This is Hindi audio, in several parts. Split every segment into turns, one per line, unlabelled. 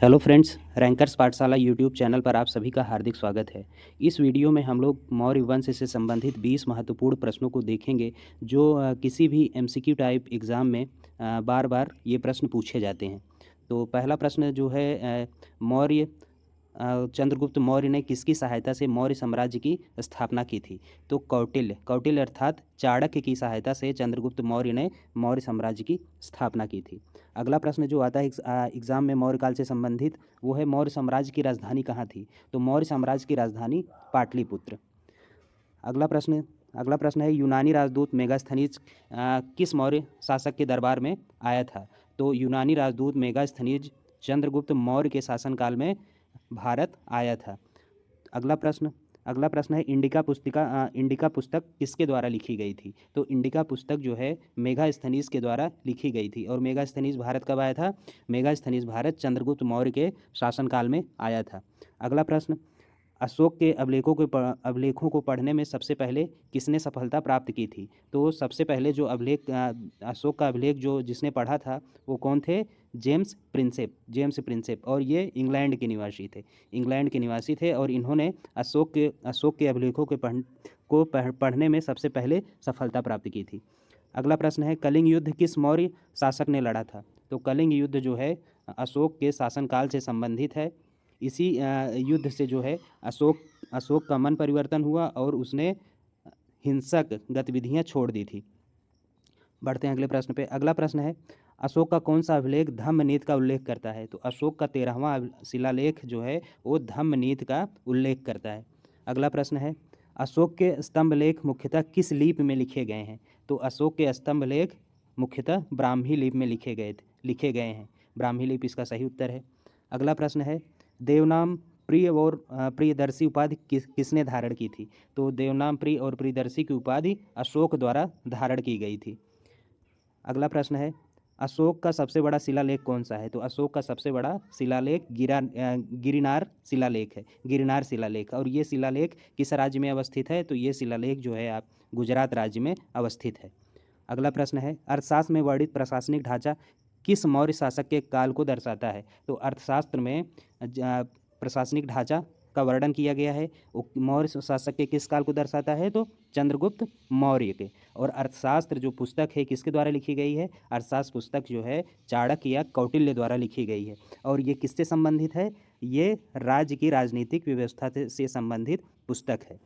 हेलो फ्रेंड्स, रैंकर्स पाठशाला यूट्यूब चैनल पर आप सभी का हार्दिक स्वागत है। इस वीडियो में हम लोग मौर्य वंश से संबंधित 20 महत्वपूर्ण प्रश्नों को देखेंगे जो किसी भी एमसीक्यू टाइप एग्ज़ाम में बार बार ये प्रश्न पूछे जाते हैं। तो पहला प्रश्न जो है मौर्य चंद्रगुप्त मौर्य ने किसकी सहायता से मौर्य साम्राज्य की स्थापना की थी? तो कौटिल्य कौटिल्य अर्थात चाणक्य की सहायता से चंद्रगुप्त मौर्य ने मौर्य साम्राज्य की स्थापना की थी। अगला प्रश्न जो आता है एग्ज़ाम में मौर्य काल से संबंधित, वो है मौर्य साम्राज्य की राजधानी कहाँ थी? तो मौर्य साम्राज्य की राजधानी पाटलिपुत्र। अगला प्रश्न अगला प्रश्न है यूनानी राजदूत मेगास्थनीज किस मौर्य शासक के दरबार में आया था? तो यूनानी राजदूत मेगास्थनीज चंद्रगुप्त मौर्य के शासनकाल में भारत आया था। अगला प्रश्न है इंडिका पुस्तक किसके द्वारा लिखी गई थी? तो इंडिका पुस्तक जो है मेगास्थनीज के द्वारा लिखी गई थी। और मेगास्थनीज भारत कब आया था? मेगास्थनीज भारत चंद्रगुप्त मौर्य के शासनकाल में आया था। अगला प्रश्न अशोक के अभिलेखों को पढ़ने में सबसे पहले किसने सफलता प्राप्त की थी? तो सबसे पहले जो अशोक का अभिलेख जो जिसने पढ़ा था वो कौन थे? James Prinsep. और ये इंग्लैंड के निवासी थे और इन्होंने अशोक के अभिलेखों को पढ़ने में सबसे पहले सफलता प्राप्त की थी। अगला प्रश्न है कलिंग युद्ध किस मौर्य शासक ने लड़ा था? तो कलिंग युद्ध जो है अशोक के शासनकाल से संबंधित है। इसी युद्ध से जो है अशोक का मन परिवर्तन हुआ और उसने हिंसक गतिविधियां छोड़ दी थी। बढ़ते हैं अगले प्रश्न पे। अगला प्रश्न है अशोक का कौन सा अभिलेख धम्मनीति का उल्लेख करता है? तो अशोक का 13वां शिलालेख जो है वो धम्मनीति का उल्लेख करता है। अगला प्रश्न है अशोक के स्तंभ लेख मुख्यतः किस लिपि में लिखे गए हैं? तो अशोक के स्तंभ लेख मुख्यतः ब्राह्मी लिपि में लिखे गए हैं। ब्राह्मी लिपि इसका सही उत्तर है। अगला प्रश्न है देवनाम प्रिय और प्रियदर्शी उपाधि किसने धारण की थी? तो देवनाम प्रिय और प्रियदर्शी की उपाधि अशोक द्वारा धारण की गई थी। अगला प्रश्न है अशोक का सबसे बड़ा शिलालेख कौन सा है? तो अशोक का सबसे बड़ा शिलालेख गिरनार शिलालेख। और ये शिलालेख किस राज्य में अवस्थित है? तो ये शिलालेख जो है आप गुजरात राज्य में अवस्थित है। अगला प्रश्न है अर्थशास्त्र में वर्णित प्रशासनिक ढांचा किस मौर्य शासक के काल को दर्शाता है? तो अर्थशास्त्र में प्रशासनिक ढांचा का वर्णन किया गया है वो मौर्य शासक के किस काल को दर्शाता है? तो चंद्रगुप्त मौर्य के। और अर्थशास्त्र जो पुस्तक है किसके द्वारा लिखी गई है? अर्थशास्त्र पुस्तक जो है चाणक्य या कौटिल्य द्वारा लिखी गई है। और ये किससे संबंधित है? ये राज्य की राजनीतिक व्यवस्था से संबंधित पुस्तक है।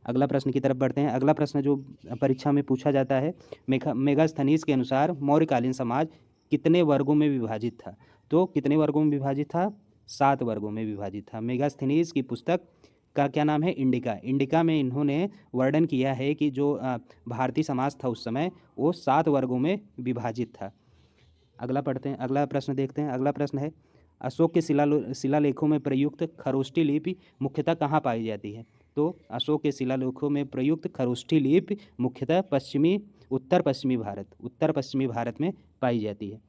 अगला प्रश्न की तरफ बढ़ते हैं। अगला प्रश्न जो परीक्षा में पूछा जाता है मेगास्थनीज के अनुसार मौर्यकालीन समाज कितने वर्गों में विभाजित था? तो कितने वर्गों में विभाजित था? 7 वर्गों में विभाजित था। मेगास्थनीज की पुस्तक का क्या नाम है? इंडिका में इन्होंने वर्णन किया है कि जो भारतीय समाज था उस समय वो 7 वर्गों में विभाजित था। अगला प्रश्न देखते हैं। अगला प्रश्न है अशोक के शिलालेखों में प्रयुक्त खरोष्ठी लिपि मुख्यतः कहाँ पाई जाती है? तो अशोक के शिलालेखों में प्रयुक्त खरोष्ठी लिपि मुख्यतः उत्तर पश्चिमी भारत में पाई जाती है।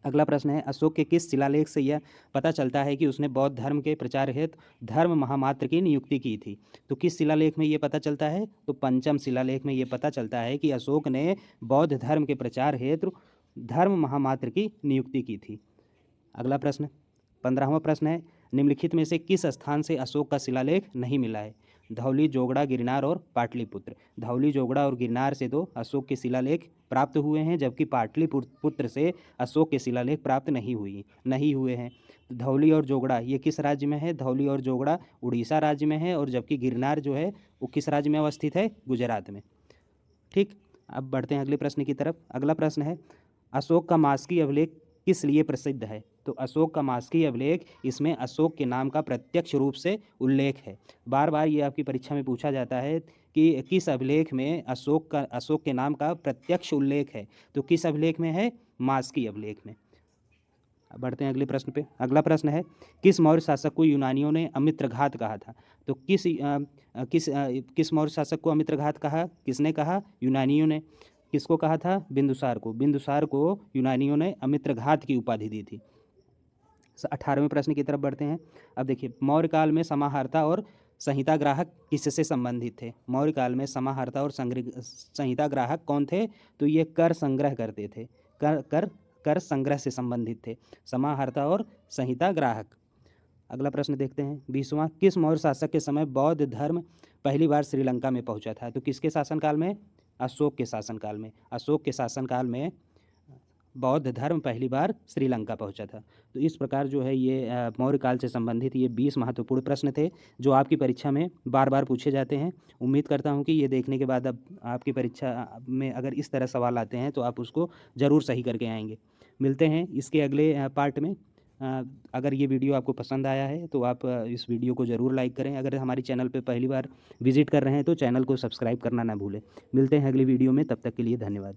अगला प्रश्न है अशोक के किस शिलालेख से यह पता चलता है कि उसने बौद्ध धर्म के प्रचार हेतु धर्म महामात्र की नियुक्ति की थी? तो किस शिलालेख में ये पता चलता है? तो पंचम शिलालेख में ये पता चलता है कि अशोक ने बौद्ध धर्म के प्रचार हेतु धर्म महामात्र की नियुक्ति की थी। अगला प्रश्न 15वां प्रश्न है निम्नलिखित में से किस स्थान से अशोक का शिलालेख नहीं मिला है? धौली, जोगड़ा, गिरनार और पाटलिपुत्र। धौली, जोगड़ा और गिरनार से तो अशोक के शिलालेख प्राप्त हुए हैं जबकि पाटलिपुत्र से अशोक के शिलालेख प्राप्त नहीं हुए हैं। धौली और जोगड़ा ये किस राज्य में है? धौली और जोगड़ा उड़ीसा राज्य में है और जबकि गिरनार जो है वो किस राज्य में अवस्थित है? गुजरात में। ठीक, अब बढ़ते हैं अगले प्रश्न की तरफ। अगला प्रश्न है अशोक का मास्की अभिलेख किस लिए प्रसिद्ध है? तो अशोक का मास्की अभिलेख इसमें अशोक के नाम का प्रत्यक्ष रूप से उल्लेख है। बार बार ये आपकी परीक्षा में पूछा जाता है कि किस अभिलेख में अशोक के नाम का प्रत्यक्ष उल्लेख है? तो किस अभिलेख में है? मास्की अभिलेख में। बढ़ते हैं अगले प्रश्न पे। अगला प्रश्न है किस मौर्य शासक को यूनानियों ने अमित्रघात कहा था? तो किस मौर्य शासक को अमित्रघात कहा? किसने कहा? यूनानियों ने। किसको कहा था? बिंदुसार को यूनानियों ने अमित्रघात की उपाधि दी थी। 18वें प्रश्न की तरफ बढ़ते हैं। अब देखिए मौर्य काल में समाहर्ता और संहिता ग्राहक किससे संबंधित थे? मौर्य काल में समाहर्ता और संहिता ग्राहक कौन थे? तो ये कर संग्रह करते थे। कर कर संग्रह से संबंधित थे? समाहर्ता और संहिता ग्राहक। अगला प्रश्न देखते हैं 20वां, किस मौर्य शासक के समय बौद्ध धर्म पहली बार श्रीलंका में पहुंचा था? तो किसके शासनकाल में? अशोक के शासनकाल में। अशोक के शासनकाल में बौद्ध धर्म पहली बार श्रीलंका पहुंचा था। तो इस प्रकार जो है ये मौर्य काल से संबंधित ये 20 महत्वपूर्ण प्रश्न थे जो आपकी परीक्षा में बार बार पूछे जाते हैं। उम्मीद करता हूं कि ये देखने के बाद अब आपकी परीक्षा में अगर इस तरह सवाल आते हैं तो आप उसको ज़रूर सही करके आएंगे। मिलते हैं इसके अगले पार्ट में। अगर ये वीडियो आपको पसंद आया है तो आप इस वीडियो को ज़रूर लाइक करें। अगर हमारे चैनल पर पहली बार विजिट कर रहे हैं तो चैनल को सब्सक्राइब करना ना भूलें। मिलते हैं अगली वीडियो में, तब तक के लिए धन्यवाद।